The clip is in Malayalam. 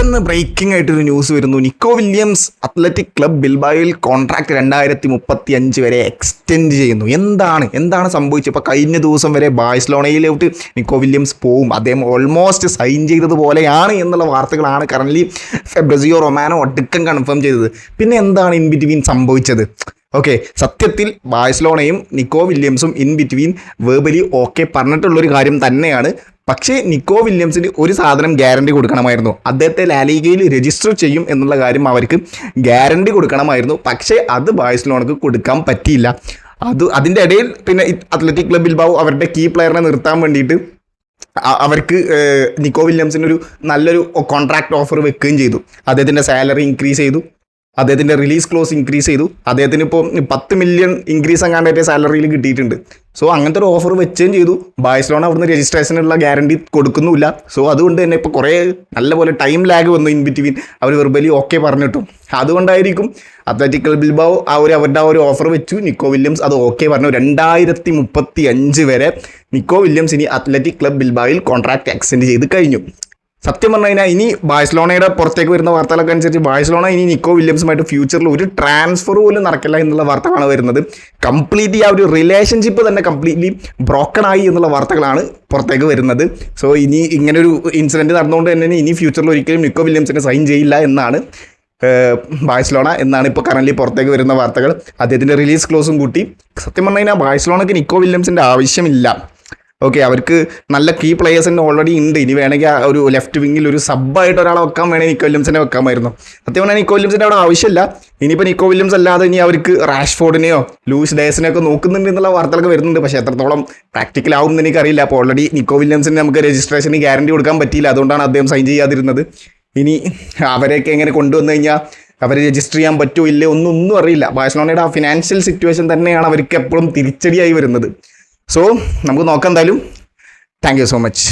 പെട്ടെന്ന് ബ്രേക്കിംഗ് ആയിട്ടൊരു ന്യൂസ് വരുന്നു. നിക്കോ വില്യംസ് അത്ലറ്റിക് ക്ലബ് ബിൽബായോയിൽ കോൺട്രാക്ട് 2035 വരെ എക്സ്റ്റെൻഡ് ചെയ്യുന്നു. എന്താണ് സംഭവിച്ചത്? ഇപ്പോൾ കഴിഞ്ഞ ദിവസം വരെ ബാഴ്സലോണയിലോട്ട് നിക്കോ വില്യംസ് പോവും, അദ്ദേഹം ഓൾമോസ്റ്റ് സൈൻ ചെയ്തതുപോലെയാണ് എന്നുള്ള വാർത്തകളാണ് കറൻ്റ്ലി ഫെബ്രിസിയോ റൊമാനോ ഒടുക്കം കൺഫേം ചെയ്തത്. പിന്നെ എന്താണ് ഇൻ ബിറ്റ്വീൻ സംഭവിച്ചത്? ഓക്കെ, സത്യത്തിൽ ബാഴ്സലോണയും നിക്കോ വില്യംസും ഇൻ ബിറ്റ്വീൻ വേർബലി ഓക്കെ പറഞ്ഞിട്ടുള്ളൊരു കാര്യം തന്നെയാണ്. പക്ഷേ നിക്കോ വില്യംസിന് ഒരു സാധനം ഗ്യാരണ്ടി കൊടുക്കണമായിരുന്നു. അദ്ദേഹത്തെ ലാലിഗയിൽ രജിസ്റ്റർ ചെയ്യും എന്നുള്ള കാര്യം അവർക്ക് ഗ്യാരണ്ടി കൊടുക്കണമായിരുന്നു. പക്ഷേ അത് ബാഴ്സലോണക്ക് കൊടുക്കാൻ പറ്റിയില്ല. അതിൻ്റെ ഇടയിൽ പിന്നെ അത്ലറ്റിക് ക്ലബ് ബിൽബാവോ അവരുടെ കീ പ്ലെയറിനെ നിർത്താൻ വേണ്ടിയിട്ട് അവർക്ക് നിക്കോ വില്യംസിനൊരു നല്ലൊരു കോൺട്രാക്ട് ഓഫർ വെക്കുകയും ചെയ്തു. അദ്ദേഹത്തിൻ്റെ സാലറി ഇൻക്രീസ് ചെയ്തു, അദ്ദേഹത്തിൻ്റെ റിലീസ് ക്ലോസ് ഇൻക്രീസ് ചെയ്തു. അദ്ദേഹത്തിന് ഇപ്പോൾ 10 മില്യൺ ഇൻക്രീസ് അങ്ങാണ്ടേറ്റ സാലറിയിൽ കിട്ടിയിട്ടുണ്ട്. സോ അങ്ങനത്തെ ഒരു ഓഫർ വെച്ചുകയും ചെയ്തു. ബാഴ്സലോണ അവിടുന്ന് രജിസ്ട്രേഷനുള്ള ഗ്യാരണ്ടി കൊടുക്കുന്നുമില്ല. സോ അതുകൊണ്ട് തന്നെ ഇപ്പോൾ കുറേ നല്ലപോലെ ടൈം ലാഗ് വന്നു ഇൻ ബിറ്റ്വീൻ. അവർ വെർബലി ഓക്കെ പറഞ്ഞിട്ടും അതുകൊണ്ടായിരിക്കും അത്ലറ്റിക് ക്ലബ് ബിൽബാവോ അവരുടെ ആ ഒരു ഓഫർ വെച്ചു. നിക്കോ വില്യംസ് അത് ഓക്കെ പറഞ്ഞു. 2035 വരെ നിക്കോ വില്യംസ് ഇനി അത്ലറ്റിക് ക്ലബ് ബിൽബായോയിൽ കോൺട്രാക്ട് എക്സ്റ്റെൻഡ് ചെയ്ത് കഴിഞ്ഞു. സത്യം പറഞ്ഞു കഴിഞ്ഞാൽ ഇനി ബാഴ്സലോണയുടെ പുറത്തേക്ക് വരുന്ന വാർത്തകളൊക്കെ അനുസരിച്ച് ബാഴ്സലോണ ഇനി നിക്കോ വില്യംസുമായിട്ട് ഫ്യൂച്ചറിൽ ഒരു ട്രാൻസ്ഫർ പോലും നടക്കില്ല എന്നുള്ള വാർത്തകളാണ് വരുന്നത്. കംപ്ലീറ്റ്ലി ആ ഒരു റിലേഷൻഷിപ്പ് തന്നെ കംപ്ലീറ്റ്ലി ബ്രോക്കൺ ആയി എന്നുള്ള വാർത്തകളാണ് പുറത്തേക്ക് വരുന്നത്. സോ ഇനി ഇങ്ങനൊരു ഇൻസിഡൻറ്റ് നടന്നുകൊണ്ട് തന്നെ ഇനി ഫ്യൂച്ചറിൽ ഒരിക്കലും നിക്കോ വില്യംസിനെ സൈൻ ചെയ്യില്ല എന്നാണ് ബാഴ്സലോണ എന്നാണ് ഇപ്പോൾ കറൻ്റ്ലി പുറത്തേക്ക് വരുന്ന വാർത്തകൾ. അദ്ദേഹത്തിൻ്റെ റിലീസ് ക്ലോസും കൂട്ടി. സത്യം പറഞ്ഞു കഴിഞ്ഞാൽ ബാഴ്സലോണയ്ക്ക് നിക്കോ വില്യംസിൻ്റെ ആവശ്യമില്ല. ഓക്കെ, അവർക്ക് നല്ല കീ പ്ലേയേഴ്സ് തന്നെ ഓൾറെഡി ഉണ്ട്. ഇനി വേണമെങ്കിൽ ആ ഒരു ലെഫ്റ്റ് വിങ്ങിൽ ഒരു സബ്ബായിട്ട് ഒരാളെ വെക്കാൻ വേണമെങ്കിൽ നിക്കോ വില്യംസിനെ വെക്കാമായിരുന്നു. സത്യം പറഞ്ഞാൽ നിക്കോ വില്യംസിൻ്റെ അവിടെ ആവശ്യമില്ല. ഇനിയിപ്പോൾ നിക്കോ വില്യംസ് അല്ലാതെ ഇനി അവർക്ക് റാഷ്ഫോർഡിനെയോ ലൂയിസ് ഡയസിനെയോ ഒക്കെ നോക്കുന്നുണ്ട് എന്നുള്ള വാർത്തകളൊക്കെ വരുന്നുണ്ട്. പക്ഷേ എത്രത്തോളം പ്രാക്ടിക്കൽ ആവും എന്ന് എനിക്കറിയില്ല. അപ്പോൾ ഓൾറെഡി നിക്കോ വില്യംസിന് നമുക്ക് രജിസ്ട്രേഷന് ഗ്യാരണ്ടി കൊടുക്കാൻ പറ്റിയില്ല. അതുകൊണ്ടാണ് അദ്ദേഹം സൈൻ ചെയ്യാതിരുന്നത്. ഇനി അവരെയൊക്കെ എങ്ങനെ കൊണ്ടുവന്നു കഴിഞ്ഞാൽ അവർ രജിസ്റ്റർ ചെയ്യാൻ പറ്റുമോ ഇല്ലേ ഒന്നും അറിയില്ല. ബാഴ്സലോണയുടെ ആ ഫിനാൻഷ്യൽ സിറ്റുവേഷൻ തന്നെയാണ് അവർക്ക് എപ്പോഴും തിരിച്ചടിയായി വരുന്നത്. സോ നമുക്ക് നോക്കാം എന്തായാലും. Thank you so much.